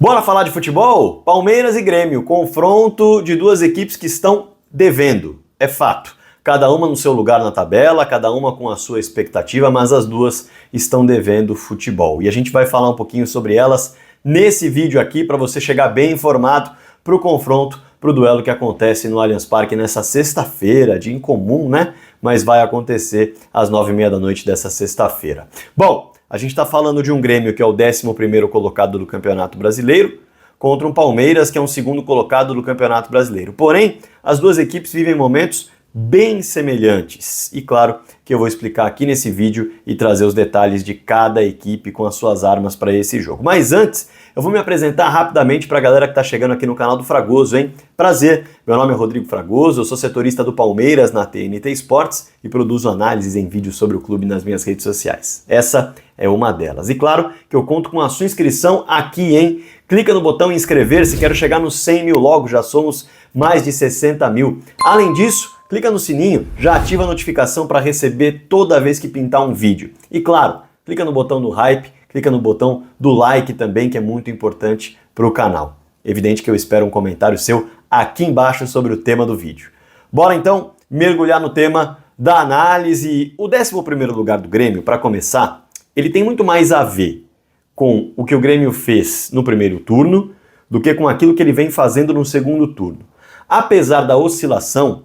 Bora falar de futebol? Palmeiras e Grêmio, confronto de duas equipes que estão devendo, é fato. Cada uma no seu lugar na tabela, cada uma com a sua expectativa, mas as duas estão devendo futebol. E a gente vai falar um pouquinho sobre elas nesse vídeo aqui para você chegar bem informado para o confronto, para o duelo que acontece no Allianz Parque nessa sexta-feira, dia incomum, né? Mas vai acontecer às 9h30 da noite dessa sexta-feira. Bom, a gente está falando de um Grêmio que é o 11º colocado do Campeonato Brasileiro contra um Palmeiras que é um 2º colocado do Campeonato Brasileiro. Porém, as duas equipes vivem momentos bem semelhantes. E claro que eu vou explicar aqui nesse vídeo e trazer os detalhes de cada equipe com as suas armas para esse jogo. Mas antes, eu vou me apresentar rapidamente para a galera que está chegando aqui no canal do Fragoso, hein? Prazer, meu nome é Rodrigo Fragoso, eu sou setorista do Palmeiras na TNT Sports e produzo análises em vídeos sobre o clube nas minhas redes sociais. Essa é uma delas. E claro que eu conto com a sua inscrição aqui, hein? Clica no botão inscrever-se, quero chegar nos 100 mil logo, já somos mais de 60 mil. Além disso, clica no sininho, já ativa a notificação para receber toda vez que pintar um vídeo. E claro, clica no botão do hype, clica no botão do like também, que é muito importante para o canal. Evidente que eu espero um comentário seu aqui embaixo sobre o tema do vídeo. Bora então mergulhar no tema da análise. O 11º lugar do Grêmio, para começar, ele tem muito mais a ver com o que o Grêmio fez no primeiro turno do que com aquilo que ele vem fazendo no segundo turno. Apesar da oscilação,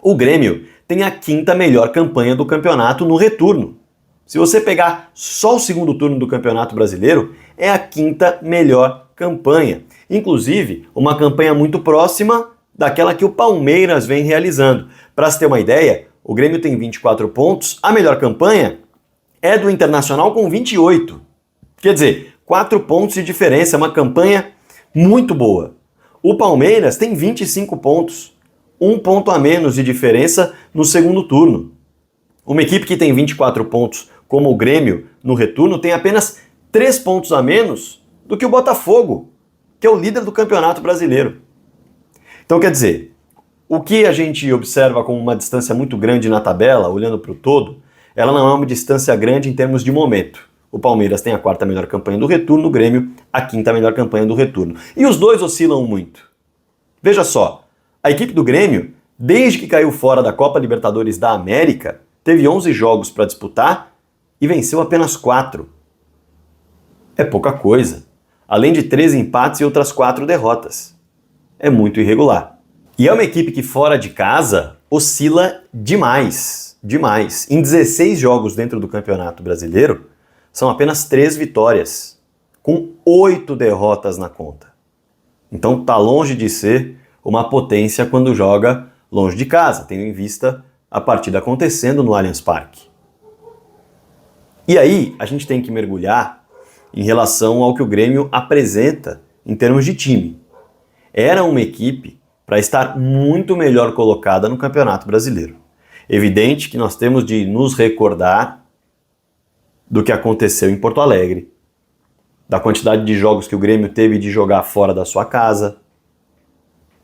o Grêmio tem a 5ª melhor campanha do campeonato no retorno. Se você pegar só o segundo turno do Campeonato Brasileiro, é a 5ª melhor campanha. Inclusive, uma campanha muito próxima daquela que o Palmeiras vem realizando. Para se ter uma ideia, o Grêmio tem 24 pontos, a melhor campanha é do Internacional com 28. Quer dizer, 4 pontos de diferença, é uma campanha muito boa. O Palmeiras tem 25 pontos, 1 ponto a menos de diferença no segundo turno. Uma equipe que tem 24 pontos, como o Grêmio, no retorno, tem apenas 3 pontos a menos do que o Botafogo, que é o líder do Campeonato Brasileiro. Então, quer dizer, o que a gente observa como uma distância muito grande na tabela, olhando para o todo, ela não é uma distância grande em termos de momento. O Palmeiras tem a 4ª melhor campanha do retorno, o Grêmio a 5ª melhor campanha do retorno. E os dois oscilam muito. Veja só, a equipe do Grêmio, desde que caiu fora da Copa Libertadores da América, teve 11 jogos para disputar e venceu apenas 4. É pouca coisa. Além de 3 empates e outras 4 derrotas. É muito irregular. E é uma equipe que fora de casa oscila demais. Demais. Em 16 jogos dentro do Campeonato Brasileiro, são apenas 3 vitórias, com 8 derrotas na conta. Então tá longe de ser uma potência quando joga longe de casa, tendo em vista a partida acontecendo no Allianz Parque. E aí, a gente tem que mergulhar em relação ao que o Grêmio apresenta em termos de time. Era uma equipe para estar muito melhor colocada no Campeonato Brasileiro. Evidente que nós temos de nos recordar do que aconteceu em Porto Alegre, da quantidade de jogos que o Grêmio teve de jogar fora da sua casa,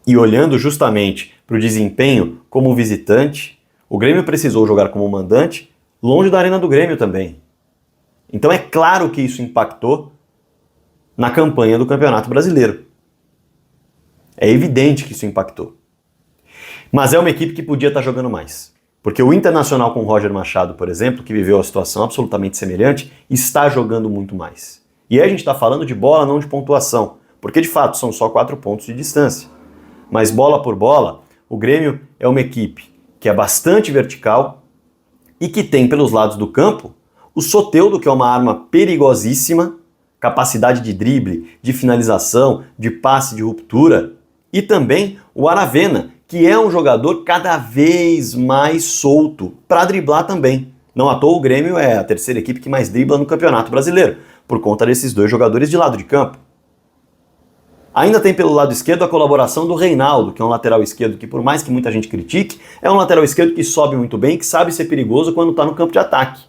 e olhando justamente para o desempenho como visitante, o Grêmio precisou jogar como mandante longe da Arena do Grêmio também. Então é claro que isso impactou na campanha do Campeonato Brasileiro. É evidente que isso impactou. Mas é uma equipe que podia estar jogando mais. Porque o Internacional com o Roger Machado, por exemplo, que viveu a situação absolutamente semelhante, está jogando muito mais. E aí a gente está falando de bola, não de pontuação. Porque de fato são só 4 pontos de distância. Mas bola por bola, o Grêmio é uma equipe que é bastante vertical e que tem pelos lados do campo o Soteldo, que é uma arma perigosíssima, capacidade de drible, de finalização, de passe, de ruptura, e também o Aravena, que é um jogador cada vez mais solto para driblar também. Não à toa o Grêmio é a 3ª equipe que mais dribla no Campeonato Brasileiro, por conta desses 2 jogadores de lado de campo. Ainda tem pelo lado esquerdo a colaboração do Reinaldo, que é um lateral esquerdo que, por mais que muita gente critique, é um lateral esquerdo que sobe muito bem, que sabe ser perigoso quando está no campo de ataque.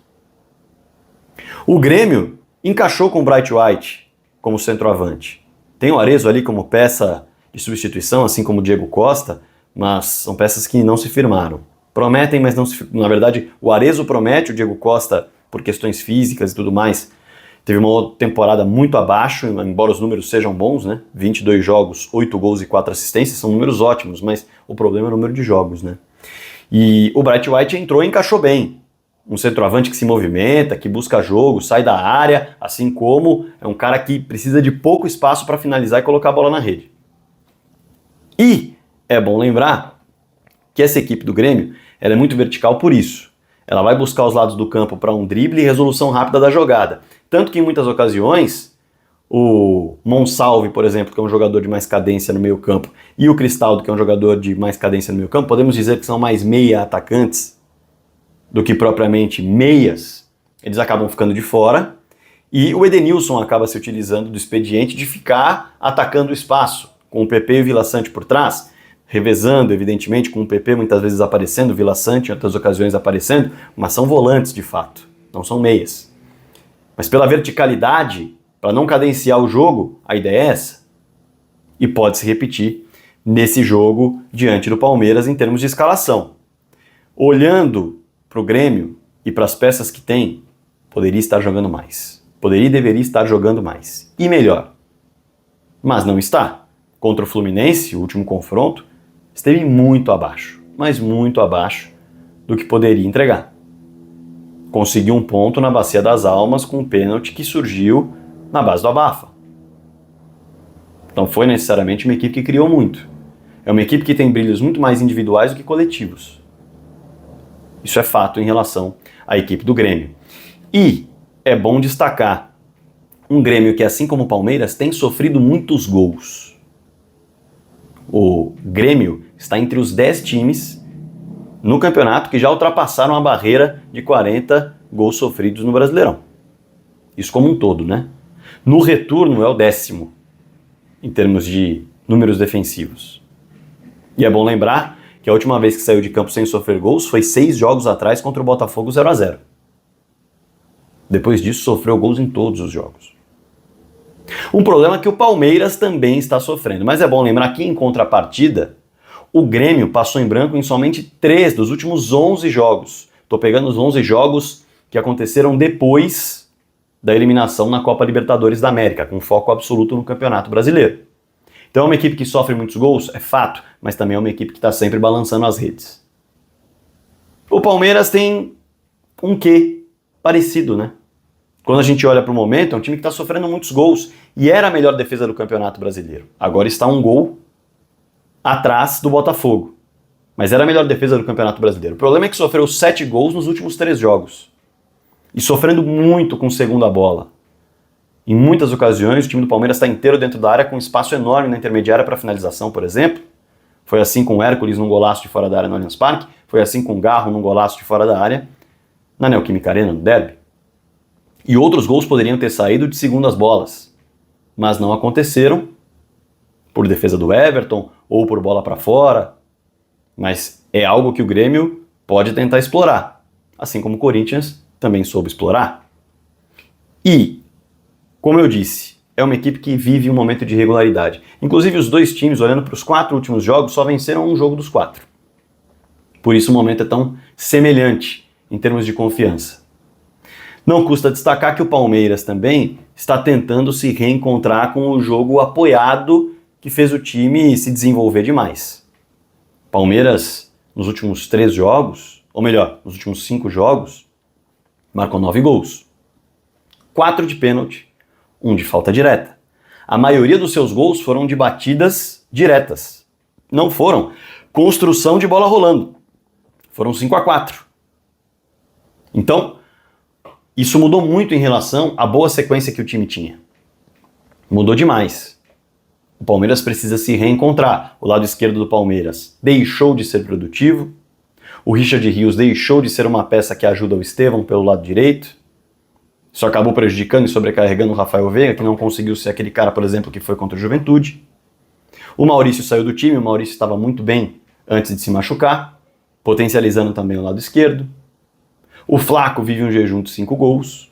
O Grêmio encaixou com o Bright White como centroavante. Tem o Arezzo ali como peça de substituição, assim como o Diego Costa, mas são peças que não se firmaram. Prometem, mas não se... Na verdade, o Arezzo promete, o Diego Costa, por questões físicas e tudo mais, Teve uma outra temporada muito abaixo, embora os números sejam bons, né? 22 jogos, 8 gols e 4 assistências, são números ótimos, mas o problema é o número de jogos, né? E o Bright White entrou e encaixou bem. Um centroavante que se movimenta, que busca jogo, sai da área, assim como é um cara que precisa de pouco espaço para finalizar e colocar a bola na rede. E é bom lembrar que essa equipe do Grêmio ela é muito vertical por isso. Ela vai buscar os lados do campo para um drible e resolução rápida da jogada. Tanto que em muitas ocasiões, o Monsalve, por exemplo, que é um jogador de mais cadência no meio campo, e o Cristaldo, que é um jogador de mais cadência no meio campo, podemos dizer que são mais meia atacantes do que propriamente meias, eles acabam ficando de fora, e o Edenilson acaba se utilizando do expediente de ficar atacando o espaço, com o PP e o Vila Sante por trás, revezando, evidentemente, com o PP muitas vezes aparecendo, o Vila Sante em outras ocasiões aparecendo, mas são volantes de fato, não são meias. Mas pela verticalidade, para não cadenciar o jogo, a ideia é essa. E pode se repetir nesse jogo diante do Palmeiras em termos de escalação. Olhando para o Grêmio e para as peças que tem, poderia estar jogando mais. Poderia e deveria estar jogando mais. E melhor. Mas não está. Contra o Fluminense, o último confronto, esteve muito abaixo, mas muito abaixo do que poderia entregar. Conseguiu um ponto na Bacia das Almas com um pênalti que surgiu na base do abafa. Não foi necessariamente uma equipe que criou muito. É uma equipe que tem brilhos muito mais individuais do que coletivos. Isso é fato em relação à equipe do Grêmio. E é bom destacar um Grêmio que, assim como o Palmeiras, tem sofrido muitos gols. O Grêmio está entre os 10 times no campeonato que já ultrapassaram a barreira de 40 gols sofridos no Brasileirão. Isso como um todo, né? No retorno é o 10º, em termos de números defensivos. E é bom lembrar que a última vez que saiu de campo sem sofrer gols foi 6 jogos atrás contra o Botafogo 0-0. Depois disso sofreu gols em todos os jogos. Um problema que o Palmeiras também está sofrendo, mas é bom lembrar que em contrapartida, o Grêmio passou em branco em somente 3 dos últimos 11 jogos. Estou pegando os 11 jogos que aconteceram depois da eliminação na Copa Libertadores da América, com foco absoluto no Campeonato Brasileiro. Então é uma equipe que sofre muitos gols, é fato, mas também é uma equipe que está sempre balançando as redes. O Palmeiras tem um quê parecido, né? Quando a gente olha para o momento, é um time que está sofrendo muitos gols e era a melhor defesa do Campeonato Brasileiro. Agora está um gol atrás do Botafogo. Mas era a melhor defesa do Campeonato Brasileiro. O problema é que sofreu 7 gols nos últimos 3 jogos. E sofrendo muito com segunda bola. Em muitas ocasiões, o time do Palmeiras está inteiro dentro da área, com espaço enorme na intermediária para finalização, por exemplo. Foi assim com o Hércules num golaço de fora da área no Allianz Parque. Foi assim com o Garro num golaço de fora da área na Neoquímica Arena, no derby. E outros gols poderiam ter saído de segundas bolas. Mas não aconteceram, por defesa do Everton ou por bola para fora. Mas é algo que o Grêmio pode tentar explorar. Assim como o Corinthians também soube explorar. E, como eu disse, é uma equipe que vive um momento de irregularidade. Inclusive os dois times, olhando para os 4 últimos jogos, só venceram um jogo dos 4. Por isso o momento é tão semelhante em termos de confiança. Não custa destacar que o Palmeiras também está tentando se reencontrar com o jogo apoiado que fez o time se desenvolver demais. Palmeiras, nos últimos 3 jogos, ou melhor, nos últimos 5 jogos, marcou 9 gols. 4 de pênalti, 1 de falta direta. A maioria dos seus gols foram de batidas diretas. Não foram construção de bola rolando. Foram 5-4. Então, isso mudou muito em relação à boa sequência que o time tinha. Mudou demais. O Palmeiras precisa se reencontrar. O lado esquerdo do Palmeiras deixou de ser produtivo. O Richard Rios deixou de ser uma peça que ajuda o Estevão pelo lado direito. Isso acabou prejudicando e sobrecarregando o Rafael Veiga, que não conseguiu ser aquele cara, por exemplo, que foi contra o Juventude. O Maurício saiu do time, o Maurício estava muito bem antes de se machucar, potencializando também o lado esquerdo. O Flaco vive um jejum de 5 gols.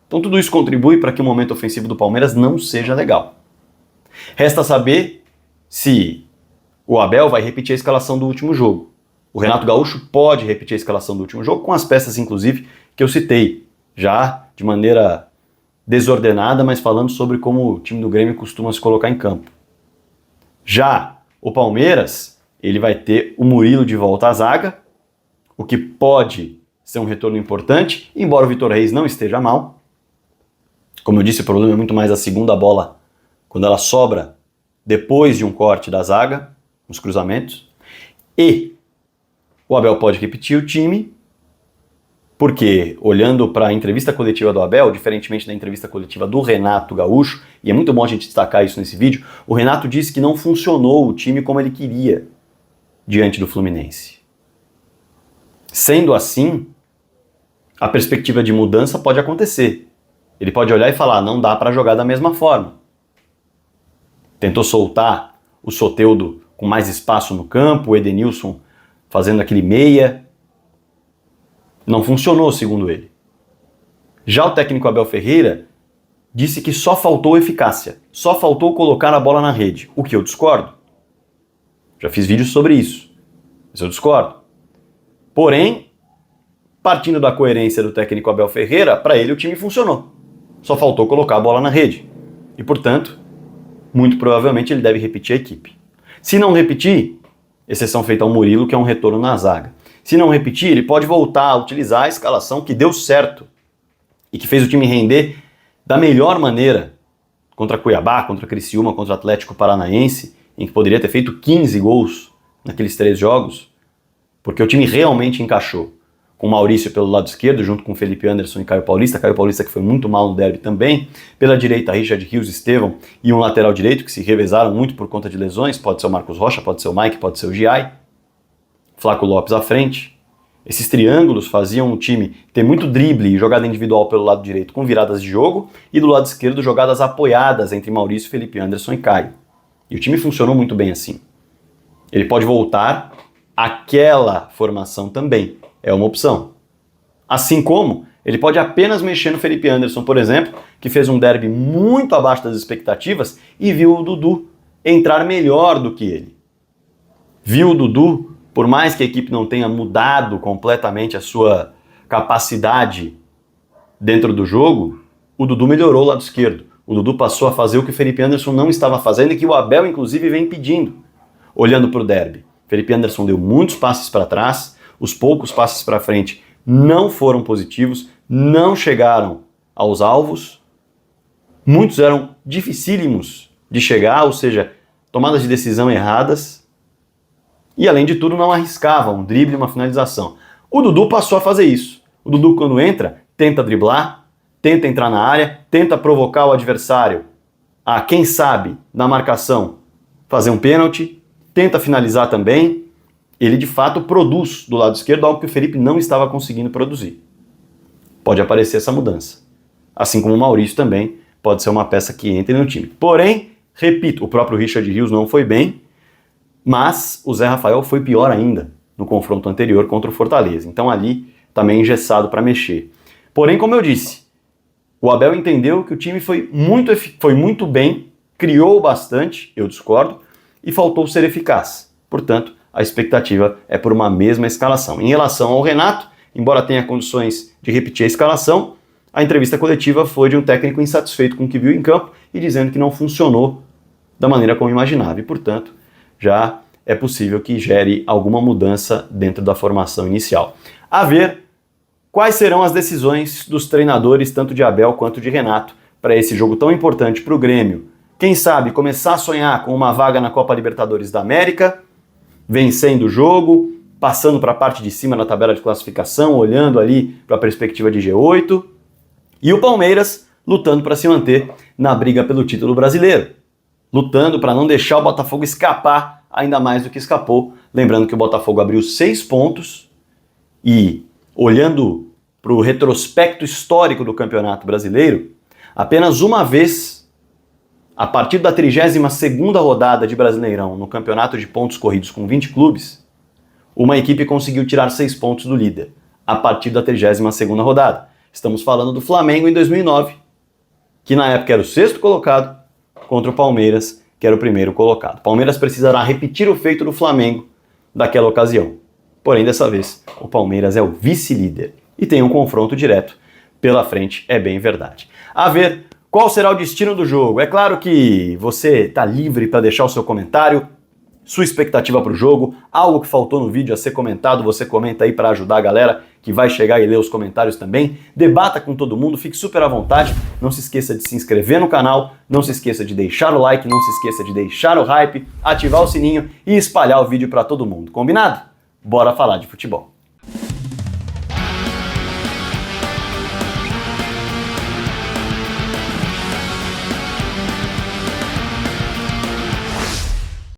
Então tudo isso contribui para que o momento ofensivo do Palmeiras não seja legal. Resta saber se o Abel vai repetir a escalação do último jogo. O Renato Gaúcho pode repetir a escalação do último jogo, com as peças, inclusive, que eu citei, já de maneira desordenada, mas falando sobre como o time do Grêmio costuma se colocar em campo. Já o Palmeiras, ele vai ter o Murilo de volta à zaga, o que pode ser um retorno importante, embora o Vitor Reis não esteja mal. Como eu disse, o problema é muito mais a segunda bola, quando ela sobra depois de um corte da zaga, nos cruzamentos. E o Abel pode repetir o time, porque, olhando para a entrevista coletiva do Abel, diferentemente da entrevista coletiva do Renato Gaúcho, e é muito bom a gente destacar isso nesse vídeo, o Renato disse que não funcionou o time como ele queria diante do Fluminense. Sendo assim, a perspectiva de mudança pode acontecer. Ele pode olhar e falar, não dá para jogar da mesma forma. Tentou soltar o Soteldo com mais espaço no campo, o Edenilson fazendo aquele meia. Não funcionou, segundo ele. Já o técnico Abel Ferreira disse que só faltou eficácia, só faltou colocar a bola na rede, o que eu discordo. Já fiz vídeos sobre isso, mas eu discordo. Porém, partindo da coerência do técnico Abel Ferreira, para ele o time funcionou. Só faltou colocar a bola na rede. E, portanto, muito provavelmente ele deve repetir a equipe. Se não repetir, exceção feita ao Murilo, que é um retorno na zaga. Se não repetir, ele pode voltar a utilizar a escalação que deu certo e que fez o time render da melhor maneira contra Cuiabá, contra Criciúma, contra o Atlético Paranaense, em que poderia ter feito 15 gols naqueles 3 jogos, porque o time realmente encaixou. Com o Maurício pelo lado esquerdo, junto com Felipe Anderson e Caio Paulista que foi muito mal no derby também. Pela direita, Richard Rios, Estevão e um lateral direito que se revezaram muito por conta de lesões, pode ser o Marcos Rocha, pode ser o Mike, pode ser o Giai. Flaco Lopes à frente. Esses triângulos faziam o time ter muito drible e jogada individual pelo lado direito com viradas de jogo e do lado esquerdo jogadas apoiadas entre Maurício, Felipe Anderson e Caio. E o time funcionou muito bem assim. Ele pode voltar àquela formação também, é uma opção. Assim como ele pode apenas mexer no Felipe Anderson, por exemplo, que fez um derby muito abaixo das expectativas e viu o Dudu entrar melhor do que ele. Viu o Dudu, por mais que a equipe não tenha mudado completamente a sua capacidade dentro do jogo, o Dudu melhorou o lado esquerdo. O Dudu passou a fazer o que o Felipe Anderson não estava fazendo e que o Abel, inclusive, vem pedindo, olhando para o derby. Felipe Anderson deu muitos passes para trás, os poucos passes para frente não foram positivos, não chegaram aos alvos, muitos eram dificílimos de chegar, ou seja, tomadas de decisão erradas, e além de tudo não arriscava um drible e uma finalização. O Dudu passou a fazer isso. O Dudu, quando entra, tenta driblar, tenta entrar na área, tenta provocar o adversário a, quem sabe, na marcação, fazer um pênalti, tenta finalizar também. Ele de fato produz do lado esquerdo algo que o Felipe não estava conseguindo produzir. Pode aparecer essa mudança. Assim como o Maurício também pode ser uma peça que entre no time. Porém, repito, o próprio Richard Rios não foi bem, mas o Zé Rafael foi pior ainda no confronto anterior contra o Fortaleza. Então ali também engessado para mexer. Porém, como eu disse, o Abel entendeu que o time foi muito bem, criou bastante, eu discordo, e faltou ser eficaz. Portanto, a expectativa é por uma mesma escalação. Em relação ao Renato, embora tenha condições de repetir a escalação, a entrevista coletiva foi de um técnico insatisfeito com o que viu em campo e dizendo que não funcionou da maneira como imaginava. E, portanto, já é possível que gere alguma mudança dentro da formação inicial. A ver quais serão as decisões dos treinadores, tanto de Abel quanto de Renato, para esse jogo tão importante para o Grêmio. Quem sabe começar a sonhar com uma vaga na Copa Libertadores da América, vencendo o jogo, passando para a parte de cima na tabela de classificação, olhando ali para a perspectiva de G8, e o Palmeiras lutando para se manter na briga pelo título brasileiro, lutando para não deixar o Botafogo escapar ainda mais do que escapou, lembrando que o Botafogo abriu 6 pontos e, olhando para o retrospecto histórico do Campeonato Brasileiro, apenas uma vez, a partir da 32ª rodada de Brasileirão no campeonato de pontos corridos com 20 clubes, uma equipe conseguiu tirar 6 pontos do líder, a partir da 32ª rodada. Estamos falando do Flamengo em 2009, que na época era o 6º colocado, contra o Palmeiras, que era o 1º colocado. O Palmeiras precisará repetir o feito do Flamengo daquela ocasião. Porém, dessa vez, o Palmeiras é o vice-líder e tem um confronto direto pela frente, é bem verdade. a ver qual será o destino do jogo. É claro que você está livre para deixar o seu comentário, sua expectativa para o jogo, algo que faltou no vídeo a ser comentado, você comenta aí para ajudar a galera que vai chegar e ler os comentários também. Debata com todo mundo, fique super à vontade. Não se esqueça de se inscrever no canal, não se esqueça de deixar o like, não se esqueça de deixar o hype, ativar o sininho e espalhar o vídeo para todo mundo. Combinado? Bora falar de futebol.